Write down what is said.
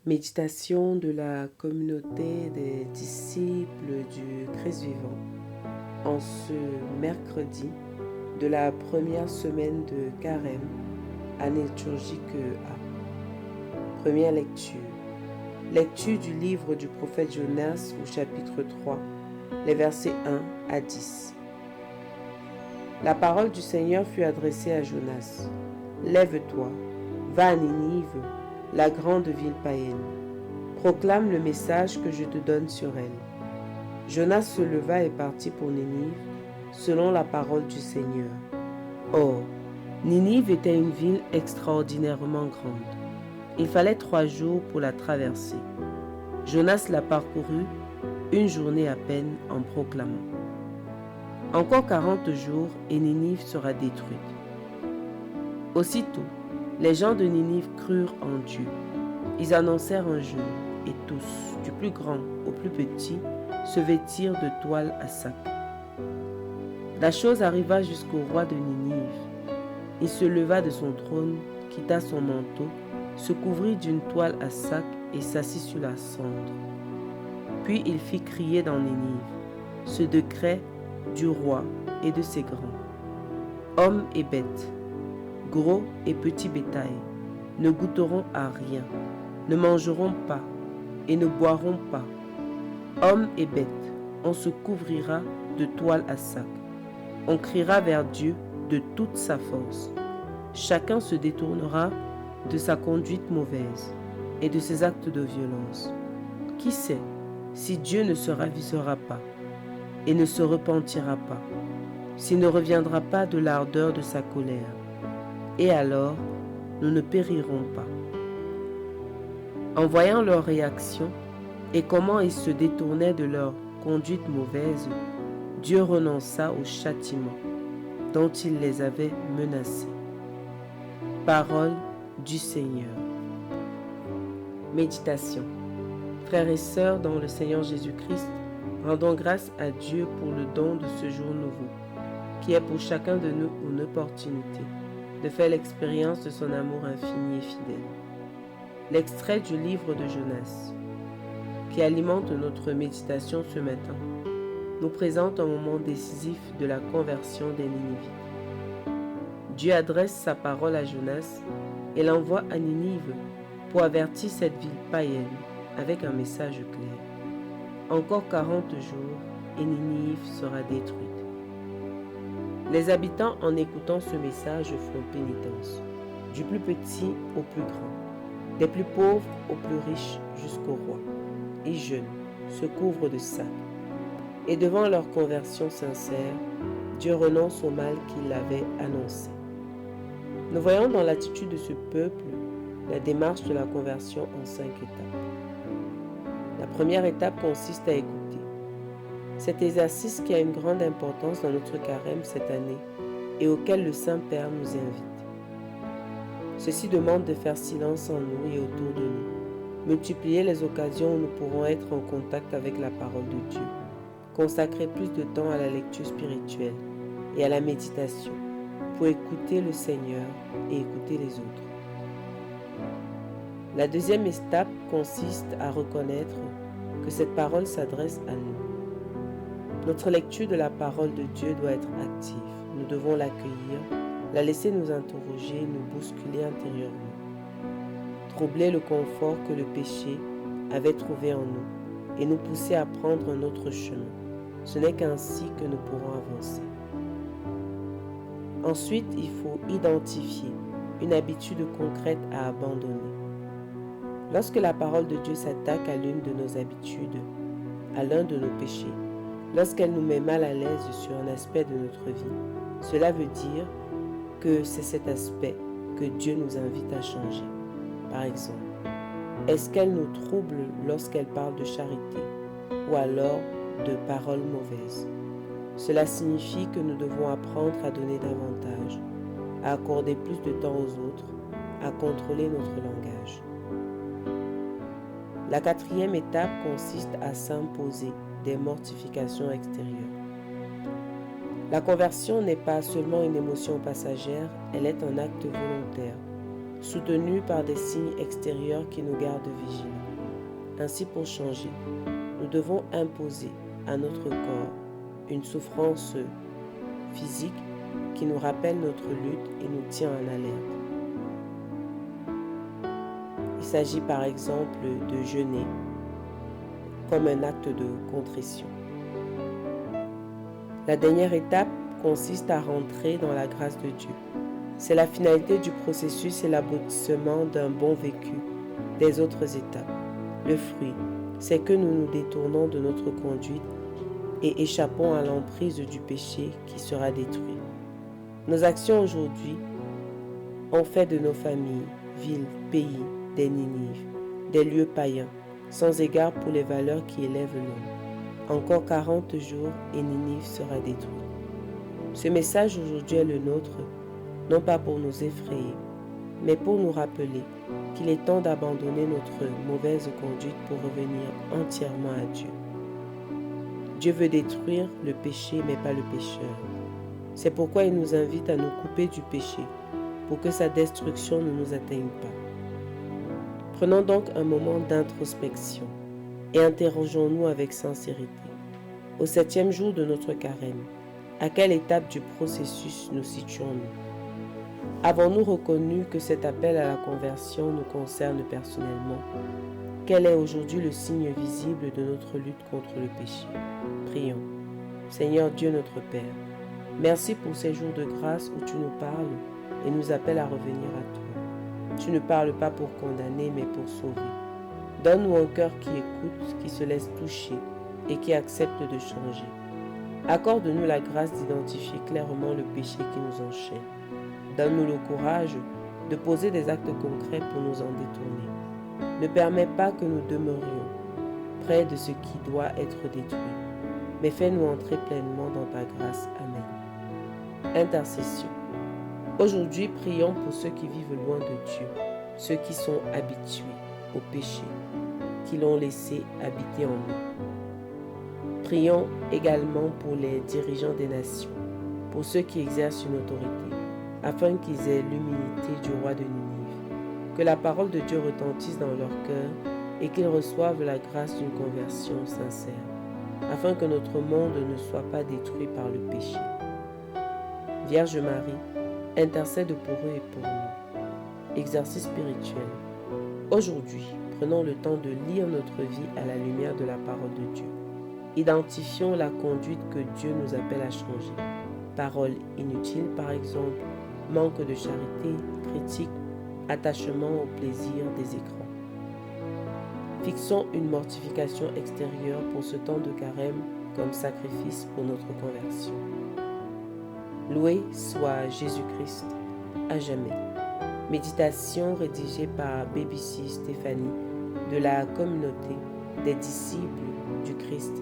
Méditation de la communauté des disciples du Christ vivant en ce mercredi de la première semaine de Carême, année liturgique A. Première lecture. Lecture du livre du prophète Jonas au chapitre 3, les versets 1 à 10. La parole du Seigneur fut adressée à Jonas. Lève-toi, va à Ninive, la grande ville païenne. Proclame le message que je te donne sur elle. Jonas se leva et partit pour Ninive, selon la parole du Seigneur. Or, Ninive était une ville extraordinairement grande. Il fallait 3 jours pour la traverser. Jonas la parcourut une journée à peine en proclamant. Encore 40 jours et Ninive sera détruite. Aussitôt, les gens de Ninive crurent en Dieu. Ils annoncèrent un jeûne, et tous, du plus grand au plus petit, se vêtirent de toile à sac. La chose arriva jusqu'au roi de Ninive. Il se leva de son trône, quitta son manteau, se couvrit d'une toile à sac et s'assit sur la cendre. Puis il fit crier dans Ninive ce décret du roi et de ses grands. Hommes et bêtes, gros et petits bétail, ne goûteront à rien, ne mangeront pas et ne boiront pas. Hommes et bêtes, on se couvrira de toile à sac. On criera vers Dieu de toute sa force. Chacun se détournera de sa conduite mauvaise et de ses actes de violence. Qui sait si Dieu ne se ravissera pas et ne se repentira pas, s'il ne reviendra pas de l'ardeur de sa colère. Et alors, nous ne périrons pas. En voyant leur réaction et comment ils se détournaient de leur conduite mauvaise, Dieu renonça au châtiment dont il les avait menacés. Parole du Seigneur. Méditation. Frères et sœurs dans le Seigneur Jésus-Christ, rendons grâce à Dieu pour le don de ce jour nouveau, qui est pour chacun de nous une opportunité de faire l'expérience de son amour infini et fidèle. L'extrait du livre de Jonas, qui alimente notre méditation ce matin, nous présente un moment décisif de la conversion des Ninivites. Dieu adresse sa parole à Jonas et l'envoie à Ninive pour avertir cette ville païenne avec un message clair. Encore 40 jours et Ninive sera détruite. Les habitants, en écoutant ce message, font pénitence, du plus petit au plus grand, des plus pauvres aux plus riches jusqu'au roi. Ils jeûnent, se couvrent de sacs. Et devant leur conversion sincère, Dieu renonce au mal qu'il avait annoncé. Nous voyons dans l'attitude de ce peuple la démarche de la conversion en 5 étapes. La première étape consiste à écouter. Cet exercice qui a une grande importance dans notre carême cette année et auquel le Saint-Père nous invite. Ceci demande de faire silence en nous et autour de nous, multiplier les occasions où nous pourrons être en contact avec la parole de Dieu, consacrer plus de temps à la lecture spirituelle et à la méditation pour écouter le Seigneur et écouter les autres. La deuxième étape consiste à reconnaître que cette parole s'adresse à nous. Notre lecture de la parole de Dieu doit être active. Nous devons l'accueillir, la laisser nous interroger, nous bousculer intérieurement, troubler le confort que le péché avait trouvé en nous et nous pousser à prendre un autre chemin. Ce n'est qu'ainsi que nous pourrons avancer. Ensuite, il faut identifier une habitude concrète à abandonner. Lorsque la parole de Dieu s'attaque à l'une de nos habitudes, à l'un de nos péchés, lorsqu'elle nous met mal à l'aise sur un aspect de notre vie, cela veut dire que c'est cet aspect que Dieu nous invite à changer. Par exemple, est-ce qu'elle nous trouble lorsqu'elle parle de charité ou alors de paroles mauvaises? Cela signifie que nous devons apprendre à donner davantage, à accorder plus de temps aux autres, à contrôler notre langage. La quatrième étape consiste à s'imposer des mortifications extérieures. La conversion n'est pas seulement une émotion passagère, elle est un acte volontaire. soutenus par des signes extérieurs qui nous gardent vigilants. Ainsi, pour changer, nous devons imposer à notre corps une souffrance physique qui nous rappelle notre lutte et nous tient en alerte. Il s'agit par exemple de jeûner comme un acte de contrition. La dernière étape consiste à rentrer dans la grâce de Dieu. C'est la finalité du processus et l'aboutissement d'un bon vécu des autres étapes. Le fruit, c'est que nous nous détournons de notre conduite et échappons à l'emprise du péché qui sera détruit. Nos actions aujourd'hui ont fait de nos familles, villes, pays, des Ninives, des lieux païens, sans égard pour les valeurs qui élèvent l'homme. Encore 40 jours et Ninive sera détruite. Ce message aujourd'hui est le nôtre, non pas pour nous effrayer, mais pour nous rappeler qu'il est temps d'abandonner notre mauvaise conduite pour revenir entièrement à Dieu. Dieu veut détruire le péché, mais pas le pécheur. C'est pourquoi il nous invite à nous couper du péché, pour que sa destruction ne nous atteigne pas. Prenons donc un moment d'introspection et interrogeons-nous avec sincérité. Au 7e jour de notre carême, à quelle étape du processus nous situons-nous? Avons-nous reconnu que cet appel à la conversion nous concerne personnellement? Quel est aujourd'hui le signe visible de notre lutte contre le péché? Prions. Seigneur Dieu notre Père, merci pour ces jours de grâce où tu nous parles et nous appelles à revenir à toi. Tu ne parles pas pour condamner, mais pour sauver. Donne-nous un cœur qui écoute, qui se laisse toucher et qui accepte de changer. Accorde-nous la grâce d'identifier clairement le péché qui nous enchaîne. Donne-nous le courage de poser des actes concrets pour nous en détourner. Ne permets pas que nous demeurions près de ce qui doit être détruit, mais fais-nous entrer pleinement dans ta grâce. Amen. Intercession. Aujourd'hui, prions pour ceux qui vivent loin de Dieu, ceux qui sont habitués au péché, qui l'ont laissé habiter en nous. Prions également pour les dirigeants des nations, pour ceux qui exercent une autorité, afin qu'ils aient l'humilité du roi de Ninive, que la parole de Dieu retentisse dans leur cœur et qu'ils reçoivent la grâce d'une conversion sincère, afin que notre monde ne soit pas détruit par le péché. Vierge Marie, intercède pour eux et pour nous. Exercice spirituel. Aujourd'hui, prenons le temps de lire notre vie à la lumière de la parole de Dieu. Identifions la conduite que Dieu nous appelle à changer. Paroles inutiles, par exemple, manque de charité, critique, attachement au plaisir des écrans. Fixons une mortification extérieure pour ce temps de carême comme sacrifice pour notre conversion. Loué soit Jésus-Christ à jamais. Méditation rédigée par BBC Stéphanie de la communauté des disciples du Christ